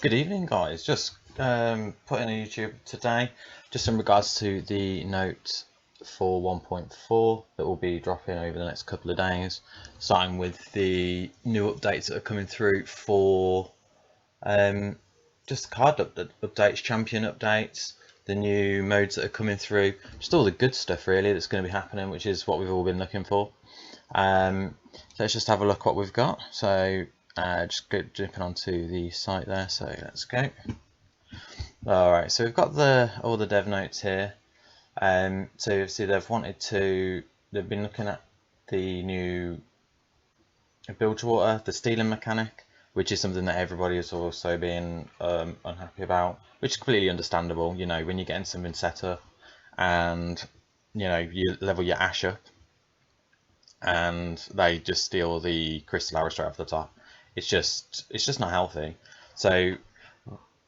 Good evening, guys. Just put in a YouTube today, just in regards to the note for 1.4 that will be dropping over the next couple of days, starting with the new updates that are coming through for just card updates, champion updates, the new modes that are coming through, just all the good stuff really that's going to be happening, which is what we've all been looking for. So let's just have a look what we've got. So just jumping onto the site there. So let's go. All right. So we've got all the dev notes here. So obviously they've been looking at the new build to water, the stealing mechanic, which is something that everybody has also been unhappy about, which is completely understandable. You know, when you're getting something set up and you level your ash up and they just steal the crystal arrow straight off the top. It's just not healthy. So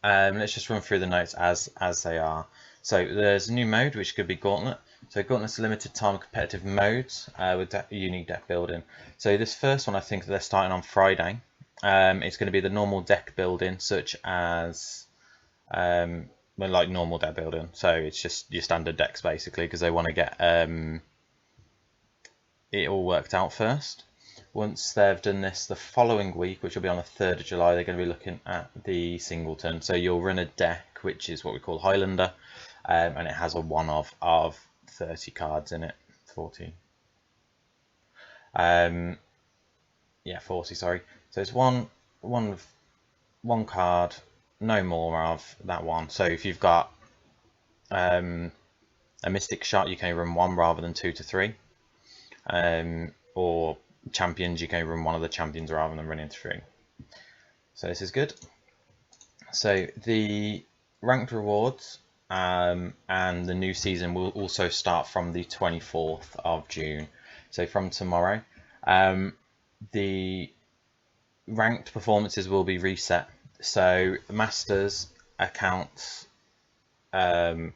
let's just run through the notes as they are. So there's a new mode which could be Gauntlet. So Gauntlet's a limited time competitive modes with unique deck building. So this first one, I think they're starting on Friday. It's going to be the normal deck building, such as like normal deck building. So it's just your standard decks basically, because they want to get it all worked out first. Once they've done this, the following week, which will be on the 3rd of July, they're going to be looking at the singleton. So you'll run a deck, which is what we call Highlander, and it has a one-off of 30 cards in it. 40. Yeah, 40, sorry. So it's one card, no more of that one. So if you've got a Mystic Shot, you can run one rather than 2 to 3. Or champions, you can run one of the champions rather than running 3. So this is good. So the ranked rewards and the new season will also start from the 24th of June. So from tomorrow, the ranked performances will be reset. So Masters accounts will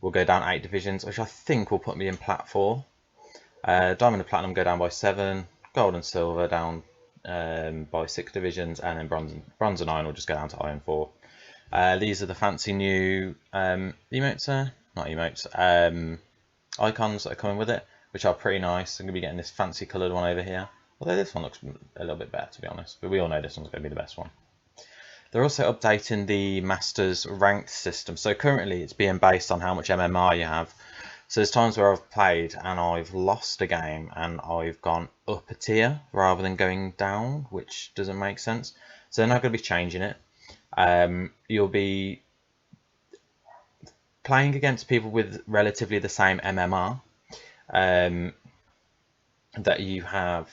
go down 8 divisions, which I think will put me in Plat 4. Diamond and Platinum go down by 7, Gold and Silver down by 6 divisions, and then Bronze and Iron will just go down to Iron 4. These are the fancy new emotes there, not emotes, icons that are coming with it, which are pretty nice. I'm going to be getting this fancy coloured one over here, although this one looks a little bit better to be honest, but we all know this one's going to be the best one. They're also updating the Masters ranked system, so currently it's being based on how much MMR you have. So there's times where I've played and I've lost a game and I've gone up a tier rather than going down, which doesn't make sense. So they're not going to be changing it. You'll be playing against people with relatively the same MMR that you have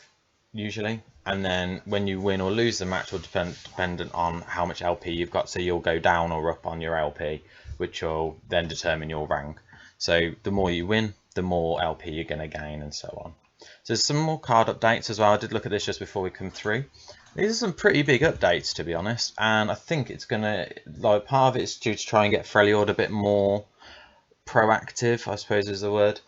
usually. And then when you win or lose the match will dependent on how much LP you've got. So you'll go down or up on your LP, which will then determine your rank. So the more you win, the more LP you're going to gain and so on. So there's some more card updates as well. I did look at this just before we come through. These are some pretty big updates to be honest. And I think it's going to, like part of it is due to try and get Freljord a bit more proactive, I suppose is the word.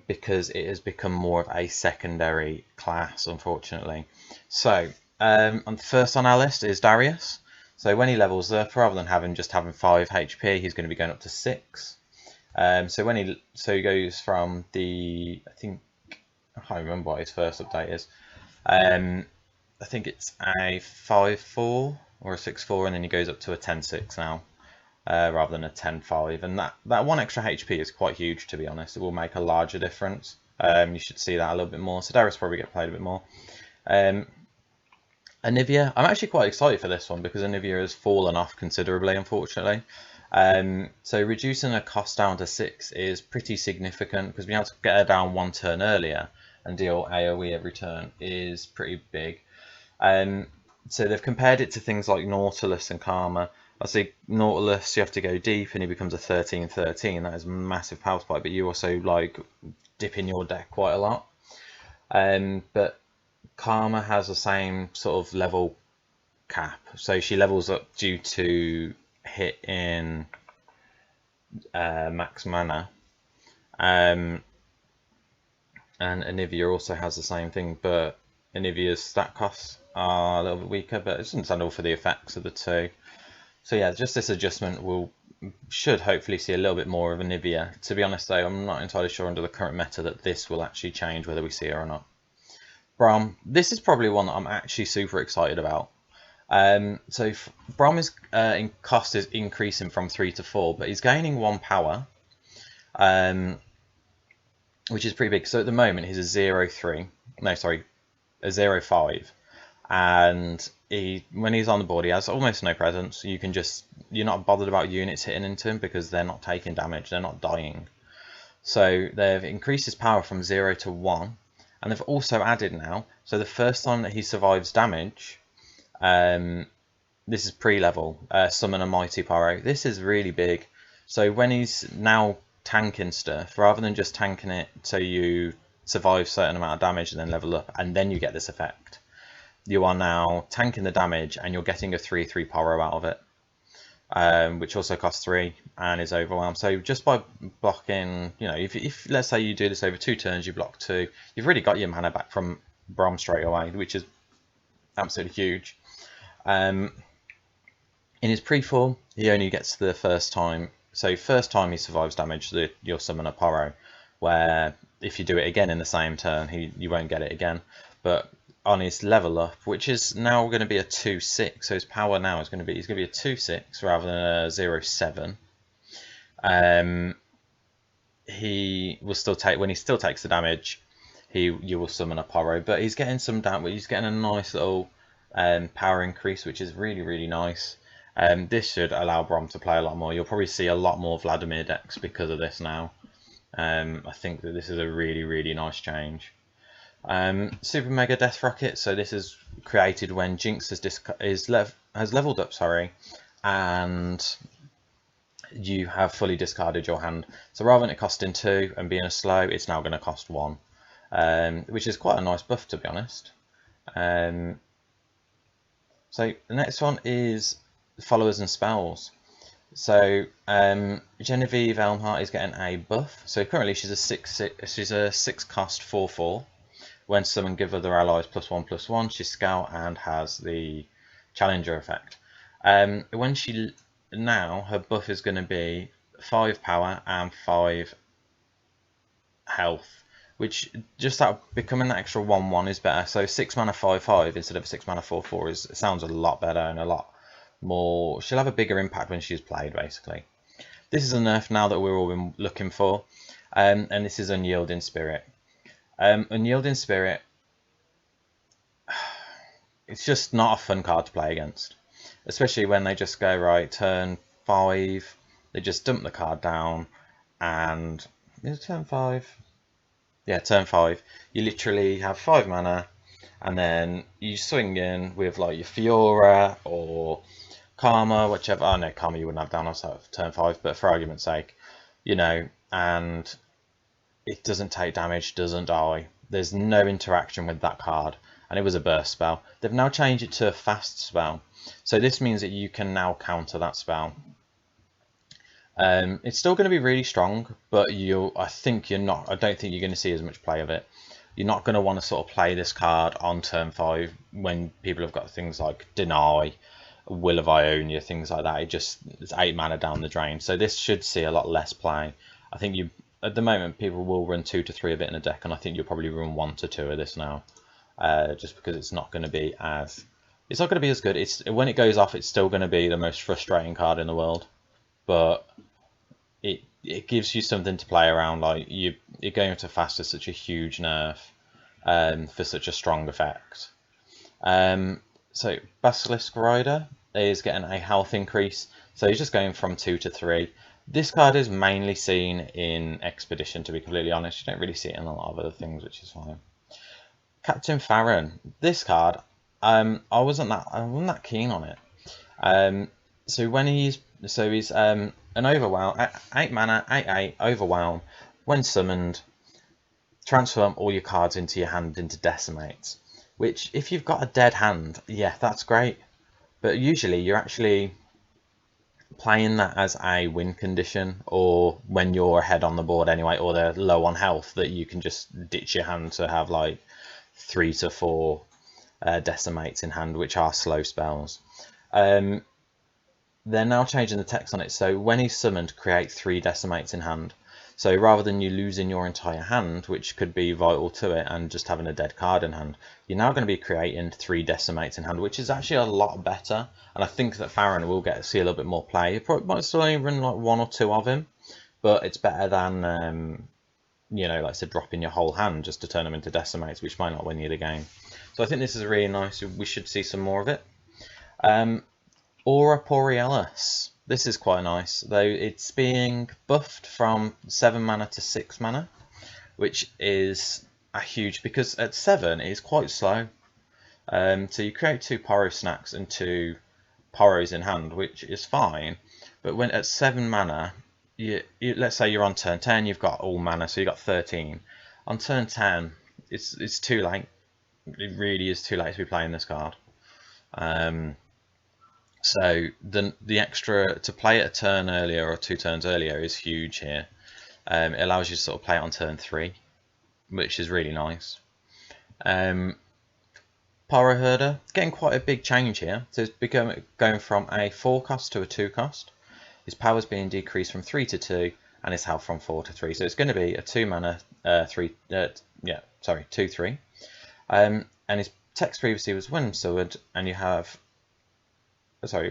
Because it has become more of a secondary class, unfortunately. So first on our list is Darius. So when he levels up, rather than just having 5 HP, he's going to be going up to 6. So he goes from I can't remember what his first update is. I think it's a 5-4 or a 6-4, and then he goes up to a 10-6 now, rather than a 10-5. And that 1 extra HP is quite huge, to be honest. It will make a larger difference. You should see that a little bit more. So Darius probably get played a bit more. Anivia, I'm actually quite excited for this one because Anivia has fallen off considerably, unfortunately. So reducing her cost down to 6 is pretty significant because being able to get her down 1 turn earlier and deal AoE every turn is pretty big. So they've compared it to things like Nautilus and Karma. I say Nautilus, you have to go deep and he becomes a 13-13. That is a massive power spike, but you also like dip in your deck quite a lot. But Karma has the same sort of level cap, so she levels up due to hit in max mana, and Anivia also has the same thing, but Anivia's stat costs are a little bit weaker, but it's understandable for the effects of the two. So yeah, just this adjustment should hopefully see a little bit more of Anivia. To be honest though, I'm not entirely sure under the current meta that this will actually change whether we see her or not. Braum, this is probably one that I'm actually super excited about. So Braum is in cost is increasing from 3 to 4, but he's gaining 1 power, which is pretty big. So at the moment he's a 0-3, no sorry, a 0-5, and when he's on the board he has almost no presence. You're not bothered about units hitting into him because they're not taking damage, they're not dying. So they've increased his power from 0 to 1, and they've also added now, so the first time that he survives damage, this is pre-level, summon a mighty pyro. This is really big. So when he's now tanking stuff, rather than just tanking it so you survive a certain amount of damage and then level up and then you get this effect, you are now tanking the damage and you're getting a 3/3 pyro out of it, which also costs 3 and is overwhelmed. So just by blocking, if let's say you do this over 2 turns, you block 2, you've really got your mana back from Braum straight away, which is absolutely huge. In his pre-form, he only gets the first time. So first time he survives damage, you'll summon a Pyro, where if you do it again in the same turn, you won't get it again. But on his level up, which is now going to be a 2/6, so his power now is going to be a 2/6 rather than a 0/7. He will still take, when he still takes the damage, you will summon a Pyro, but he's getting some damage. He's getting a nice little power increase, which is really, really nice. This should allow Braum to play a lot more. You'll probably see a lot more Vladimir decks because of this now. I think that this is a really, really nice change. Super Mega Death Rocket. So this is created when Jinx has leveled up, and you have fully discarded your hand. So rather than it costing 2 and being a slow, it's now going to cost 1, which is quite a nice buff, to be honest. So the next one is followers and spells. So Genevieve Elmhart is getting a buff. So currently she's a 6 cost 4/4. When summoned, give other allies +1/+1. She's scout and has the challenger effect. When her buff is going to be 5 power and 5 health, which just that becoming that extra 1/1 is better. So 6 mana 5/5 instead of 6 mana 4/4 sounds a lot better and a lot more. She'll have a bigger impact when she's played, basically. This is a nerf now that we've all been looking for, and this is Unyielding Spirit. Unyielding Spirit, it's just not a fun card to play against, especially when they just go, right, turn 5, they just dump the card down, and is it turn 5? Yeah, turn 5, you literally have 5 mana, and then you swing in with like your Fiora or Karma, whichever. Oh no, Karma you wouldn't have down on turn 5, but for argument's sake, and it doesn't take damage, doesn't die. There's no interaction with that card, and it was a burst spell. They've now changed it to a fast spell, so this means that you can now counter that spell. It's still going to be really strong, but I don't think you're going to see as much play of it. You're not going to want to sort of play this card on turn 5 when people have got things like Deny, Will of Ionia, things like that. It's 8 mana down the drain, so this should see a lot less play. I think at the moment people will run 2 to 3 of it in a deck, and I think you'll probably run 1 to 2 of this now, just because it's not going to be as good. When it goes off, it's still going to be the most frustrating card in the world, but it gives you something to play around. Like you're going to fast is such a huge nerf for such a strong effect. So Basilisk Rider is getting a health increase, so he's just going from 2 to 3. This card is mainly seen in Expedition, to be completely honest. You don't really see it in a lot of other things, which is fine. Captain Farron. This card, I wasn't that keen on it. So he's an Overwhelm, 8 mana, 8/8 Overwhelm. When summoned, transform all your cards into your hand into Decimates. Which, if you've got a dead hand, yeah, that's great. But usually you're actually playing that as a win condition, or when you're ahead on the board anyway, or they're low on health, that you can just ditch your hand to have like 3 to 4 Decimates in hand, which are slow spells. they're now changing the text on it, so when he's summoned, create 3 decimates in hand. So rather than you losing your entire hand, which could be vital to it, and just having a dead card in hand, you're now going to be creating 3 decimates in hand, which is actually a lot better. And I think that Farron will see a little bit more play. You probably might still only run like 1 or 2 of him, but it's better than you know, like I said, dropping your whole hand just to turn them into decimates, which might not win you the game. So I think this is really nice. We should see some more of it. Aura Borealis. This is quite nice, though it's being buffed from 7 mana to 6 mana, which is a huge, because at 7 it is quite slow. So you create 2 Poro Snacks and 2 Poros in hand, which is fine, but when at 7 mana, let's say you're on turn 10, you've got all mana, so you've got 13. On turn 10, it's too late. It really is too late to be playing this card. So the extra to play it a turn earlier or 2 turns earlier is huge here. It allows you to sort of play it on turn 3, which is really nice. Pyro Herder, getting quite a big change here. So it's going from a 4 cost to a 2 cost. His power's being decreased from 3 to 2, and his health from 4 to 3. So it's going to be a 2 mana 2/3. And his text previously was when I'm summoned, and you have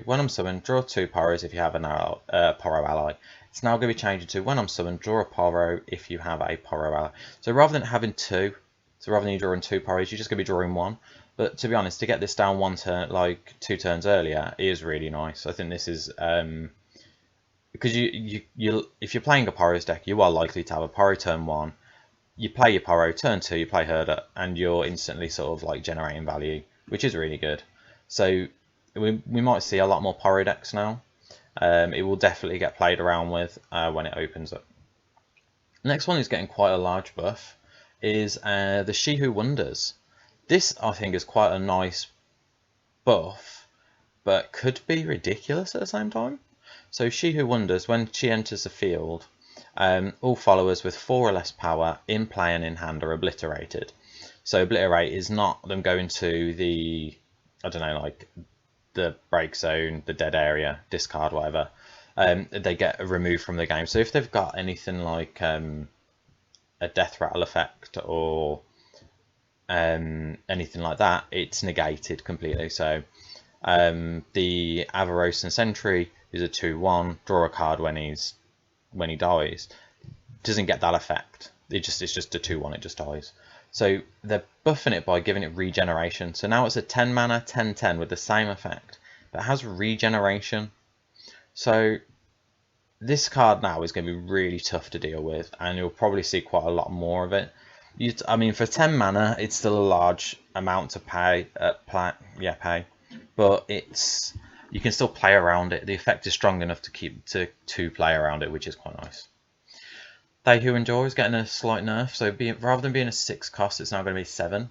when I'm summoned, draw 2 Poros if you have a Poro ally. It's now going to be changed to when I'm summoned, draw a Poro if you have a Poro ally. So rather than having 2, so rather than you drawing 2 Poros, you're just going to be drawing 1. But to be honest, to get this down 1 turn, like 2 turns earlier, is really nice. I think this is because if you're playing a Poros deck, you are likely to have a Poro turn 1. You play your Poro, turn 2, you play Herder, and you're instantly sort of like generating value, which is really good. So we might see a lot more Poro decks now. It will definitely get played around with when it opens up. Next one is getting quite a large buff is the She Who Wonders. This I think is quite a nice buff, but could be ridiculous at the same time. So She Who Wonders, when she enters the field, all followers with 4 or less power in play and in hand are obliterated. So obliterate is not them going to the, I don't know, like the break zone, the dead area, discard, whatever. They get removed from the game. So if they've got anything like a death rattle effect or anything like that, it's negated completely. So the Avarosan Sentry is a 2/1, draw a card when he dies, doesn't get that effect. It's just a 2/1, it just dies. So they're buffing it by giving it regeneration. So now it's a 10 mana 10/10 with the same effect, but it has regeneration. So this card now is going to be really tough to deal with, and you'll probably see quite a lot more of it. I mean, for 10 mana, it's still a large amount to pay, but you can still play around it. The effect is strong enough to play around it, which is quite nice. They Who Endure is getting a slight nerf, so rather than being a 6 cost, it's now going to be 7.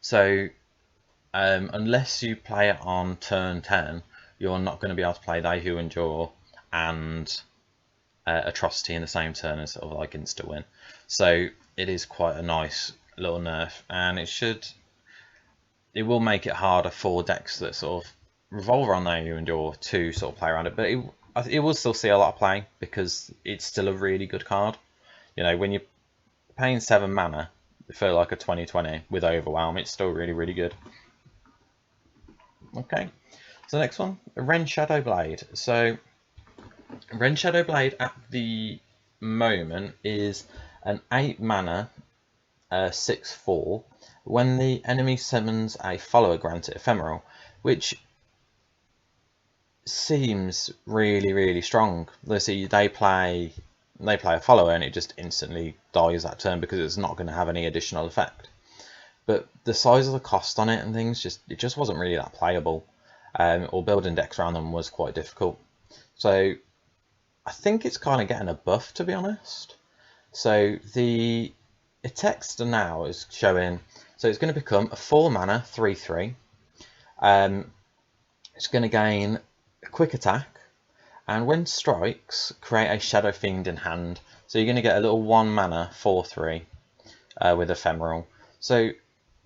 So unless you play it on turn 10, you're not going to be able to play They Who Endure and Atrocity in the same turn as sort of like insta win. So it is quite a nice little nerf, and it will make it harder for decks that sort of revolve around They Who Endure to sort of play around it, but it will still see a lot of play because it's still a really good card. You know, when you're paying 7 mana for like a 20/20 with Overwhelm, it's still really, really good. Okay, so next one, Ren Shadowblade. So Ren Shadowblade at the moment is an 8 mana 6/4. When the enemy summons a follower, grant it ephemeral, which seems really, really strong. Let's see, they play a follower and it just instantly dies that turn because it's not going to have any additional effect. But the size of the cost on it and things, it just wasn't really that playable, or building decks around them was quite difficult. So I think it's kind of getting a buff, to be honest. So the text now is showing, so it's going to become a 4 mana 3/3. It's going to gain a quick attack, and when strikes, create a Shadow Fiend in hand. So you're going to get a little 1 mana 4/3 with ephemeral. So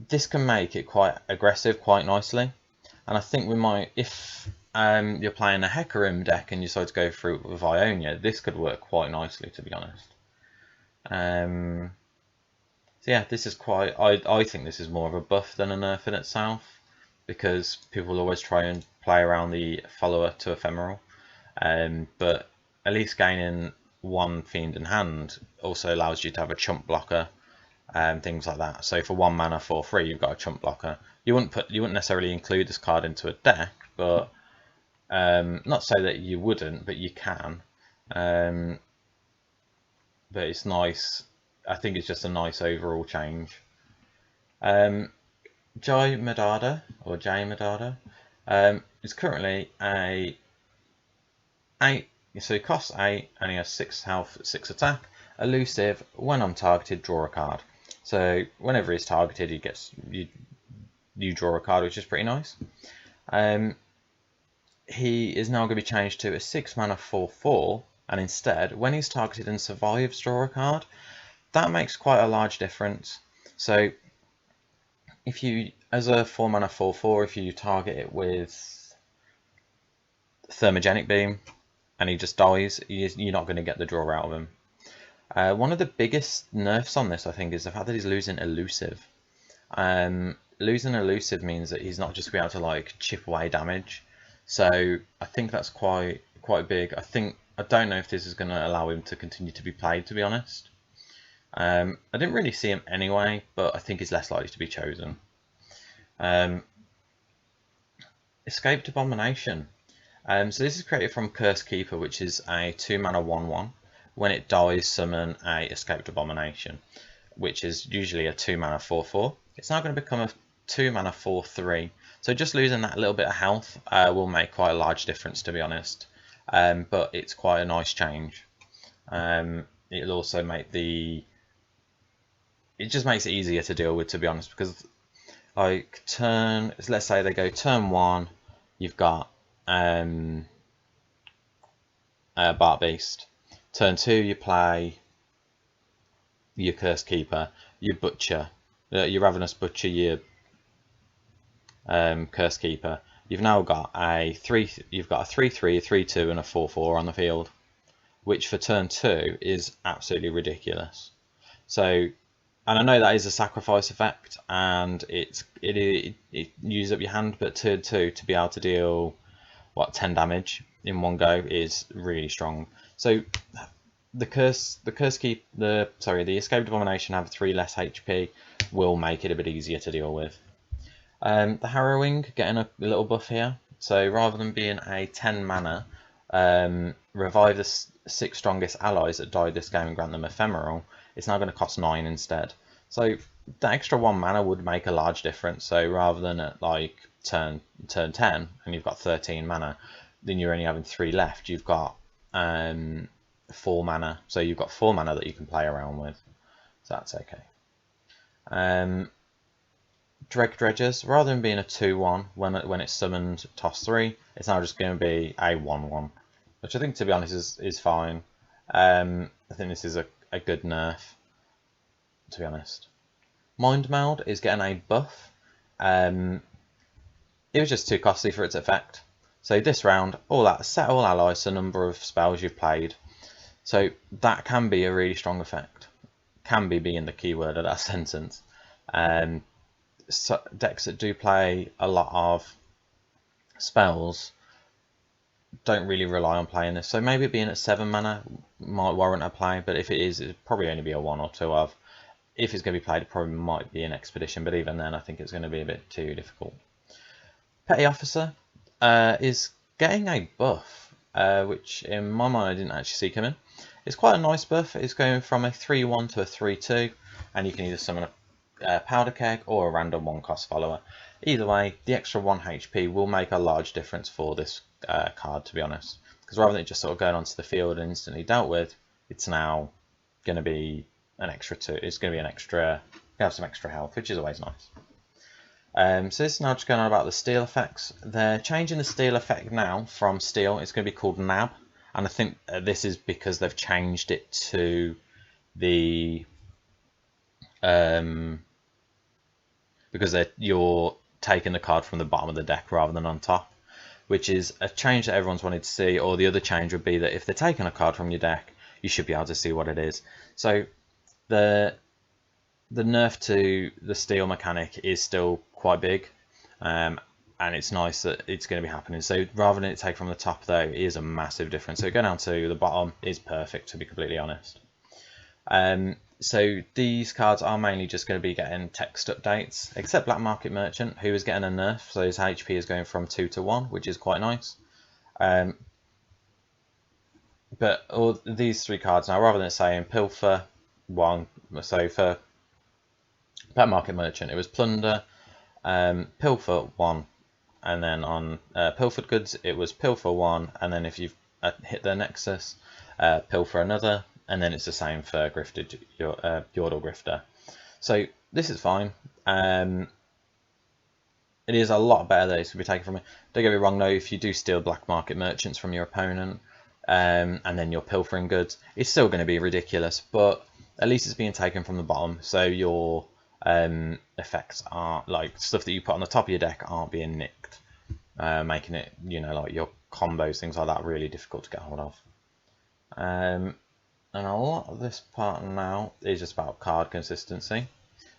this can make it quite aggressive quite nicely, and I think we might, if you're playing a Hecarim deck and you decide to go through with Ionia, this could work quite nicely, to be honest. So yeah, this is quite. I think this is more of a buff than a nerf in itself, because people will always try and play around the follower to ephemeral. But at least gaining one fiend in hand also allows you to have a chump blocker and things like that. So for 1 mana for free, you've got a chump blocker. You wouldn't necessarily include this card into a deck, but not say that you wouldn't, but you can. But it's nice. I think it's just a nice overall change. Jai Madada is currently a 8, so he costs 8 and he has 6 health, 6 attack, elusive. When I'm targeted, draw a card. So whenever he's targeted, he gets you draw a card, which is pretty nice. He is now going to be changed to a 6 mana 4/4, and instead, when he's targeted and survives, draw a card. That makes quite a large difference. So if you, as a 4 mana 4/4, if you target it with Thermogenic Beam and he just dies, you're not going to get the draw out of him. One of the biggest nerfs on this, I think, is the fact that he's losing elusive. Losing elusive means that he's not just going to be able to like chip away damage. So I think that's quite big. I don't know if this is going to allow him to continue to be played, to be honest. I didn't really see him anyway, but I think he's less likely to be chosen. Escaped Abomination. So this is created from Curse Keeper, which is a 2 mana 1/1. When it dies, summon a Escaped Abomination, which is usually a 2 mana 4/4. It's now going to become a 2 mana 4/3. So just losing that little bit of health will make quite a large difference, to be honest. But it's quite a nice change. It'll also make it just makes it easier to deal with, to be honest, because like let's say they go turn 1, you've got Bart Beast. Turn 2, you play your Curse Keeper, your Butcher, your Ravenous Butcher, your Curse Keeper. You've now got a 3/3, a 3/2, and a 4/4 on the field, which for turn 2 is absolutely ridiculous. So, and I know that is a sacrifice effect, and it uses up your hand, but turn 2 to be able to deal 10 damage in one go is really strong. So the Escaped Abomination have 3 less HP will make it a bit easier to deal with. The Harrowing getting a little buff here. So rather than being a 10 mana, revive the 6 strongest allies that died this game and grant them ephemeral, it's now going to cost 9 instead. So the extra 1 mana would make a large difference. So rather than at like turn 10 and you've got 13 mana, then you're only having 3 left. You've got 4 mana, so you've got 4 mana that you can play around with. So that's okay. Dredgers, rather than being a 2/1 when it's summoned toss 3, it's now just going to be a 1/1, which I think, to be honest, is fine. I think this is a good nerf, to be honest. Mind Meld is getting a buff. It was just too costly for its effect. So this round, set all allies to the number of spells you've played. So that can be a really strong effect. Can be being the keyword of that sentence. So decks that do play a lot of spells don't really rely on playing this. So maybe being at 7 mana might warrant a play, but if it is, it'd probably only be a 1 or 2 of. If it's going to be played, it probably might be an Expedition, but even then I think it's going to be a bit too difficult. Petty Officer is getting a buff, which in my mind I didn't actually see coming. It's quite a nice buff. It's going from a 3/1 to a 3/2, and you can either summon a Powder Keg or a random 1-cost follower. Either way, the extra 1 HP will make a large difference for this card, to be honest, because rather than just sort of going onto the field and instantly dealt with, it's now going to be an extra 2. It's going to be an extra, you have some extra health, which is always nice. So this is now just going on about the steel effects. They're changing the steel effect now from steel. It's going to be called NAB, and I think this is because they've changed it to the because you're taking the card from the bottom of the deck rather than on top. which is a change that everyone's wanted to see. Or the other change would be that if they're taking a card from your deck, you should be able to see what it is. So the nerf to the steel mechanic is still quite big, and it's nice that it's going to be happening. So rather than it take from the top, though, it is a massive difference. So going down to the bottom is perfect, to be completely honest. So these cards are mainly just going to be getting text updates, except Black Market Merchant, who is getting a nerf. So his HP is going from 2 to 1, which is quite nice. But all these 3 cards now, rather than saying Pilfer 1, so for Black Market Merchant, it was Plunder, Pilfer 1, and then on Pilfered Goods, it was Pilfer 1, and then if you've hit the Nexus, Pilfer another, and then it's the same for Grifted Yordle Grifter. So this is fine. It is a lot better that it's to be taken from it. Don't get me wrong though, if you do steal Black Market Merchants from your opponent, and then you're pilfering goods, it's still going to be ridiculous, but at least it's being taken from the bottom, so your effects are like stuff that you put on the top of your deck aren't being nicked, making it, you know, like your combos, things like that, really difficult to get hold of. And a lot of this part now is just about card consistency,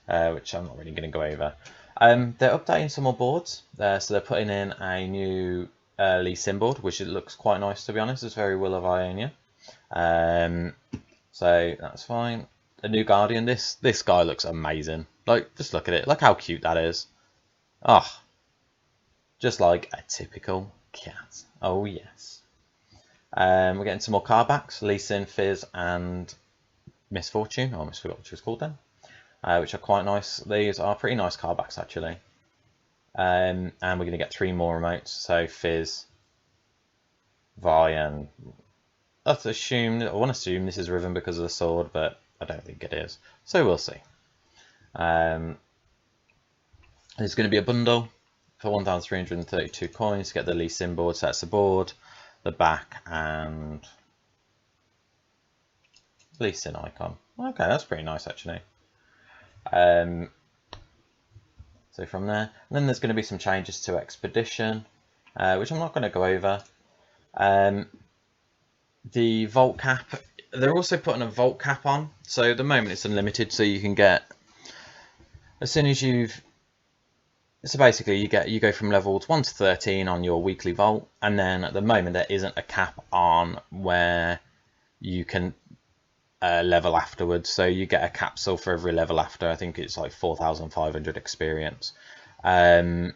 which I'm not really going to go over. They're updating some more boards, so they're putting in a new Lee Sin board, which it looks quite nice, to be honest. It's very Will of Ionia, so that's fine. A new Guardian. This guy looks amazing. Like, just look at it. Look how cute that is. Oh, just like a typical cat. Oh yes. We're getting some more card backs. Lee Sin, Fizz, and Misfortune. I almost forgot what she was called then. Which are quite nice. These are pretty nice card backs actually. And we're going to get 3 more remotes. So Fizz, Vi, and I want to assume this is Riven because of the sword, but I don't think it is. So we'll see. There's going to be a bundle for 1,332 coins to get the Lee Sin board. So that's the board, the back, and Lee Sin icon. Okay, that's pretty nice actually. So from there, and then there's going to be some changes to Expedition, which I'm not going to go over. The vault cap, they're also putting a vault cap on. So at the moment it's unlimited, so you can get, as soon as you've, so basically you go from levels 1 to 13 on your weekly vault, and then at the moment there isn't a cap on where you can level afterwards, so you get a capsule for every level after. I think it's like 4,500 experience. At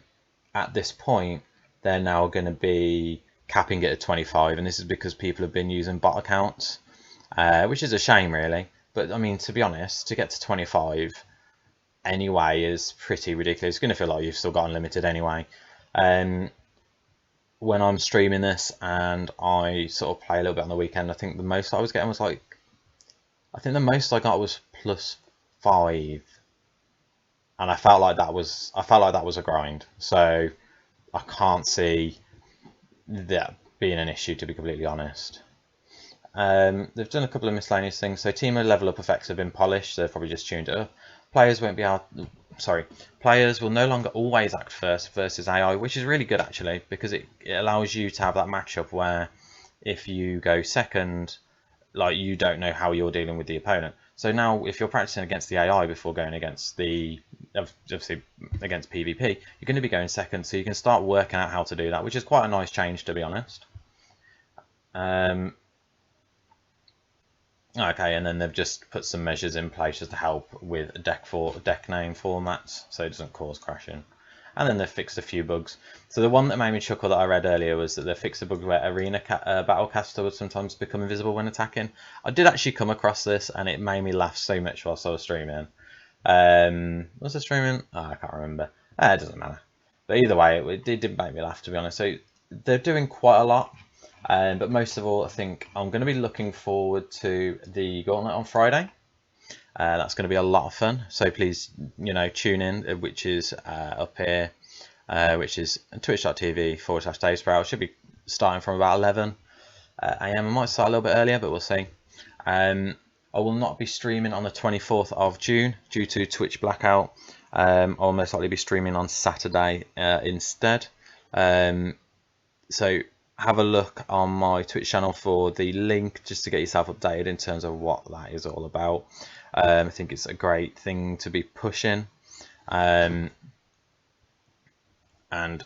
this point they're now going to be capping it at 25, and this is because people have been using bot accounts, which is a shame really, but I mean, to be honest, to get to 25 anyway is pretty ridiculous. It's going to feel like you've still got unlimited anyway. When I'm streaming this and I sort of play a little bit on the weekend, I think the most I was getting was like, I think the most I got was +5, and I felt like that was a grind. So I can't see that being an issue, to be completely honest. They've done a couple of miscellaneous things. So Teemo level up effects have been polished, so they've probably just tuned it up. Players will no longer always act first versus AI, which is really good actually, because it allows you to have that matchup where if you go second, like, you don't know how you're dealing with the opponent. So now if you're practicing against the AI before going against obviously against PvP, you're going to be going second, so you can start working out how to do that, which is quite a nice change, to be honest. Okay, and then they've just put some measures in place just to help with deck name formats, so it doesn't cause crashing. And then they've fixed a few bugs. So the one that made me chuckle that I read earlier was that they fixed a bug where Arena Battlecaster would sometimes become invisible when attacking. I did actually come across this, and it made me laugh so much whilst I was streaming. Was I streaming? Oh, I can't remember. It doesn't matter. But either way, it did make me laugh, to be honest. So they're doing quite a lot. But most of all, I think I'm going to be looking forward to the Gauntlet on Friday. That's going to be a lot of fun, so please, tune in, which is up here, which is twitch.tv/DaveSprout. Should be starting from about 11 AM. I might start a little bit earlier, but we'll see. I will not be streaming on the 24th of June due to Twitch blackout. I'll most likely be streaming on Saturday instead. So have a look on my Twitch channel for the link just to get yourself updated in terms of what that is all about. I think it's a great thing to be pushing, and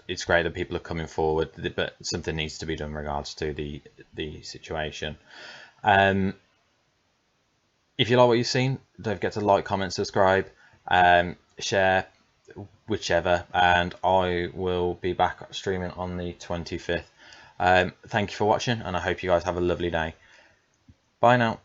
it's great that people are coming forward, but something needs to be done in regards to the situation. If you like what you've seen, don't forget to like, comment, subscribe, share, whichever, and I will be back streaming on the 25th. Thank you for watching, and I hope you guys have a lovely day. Bye now.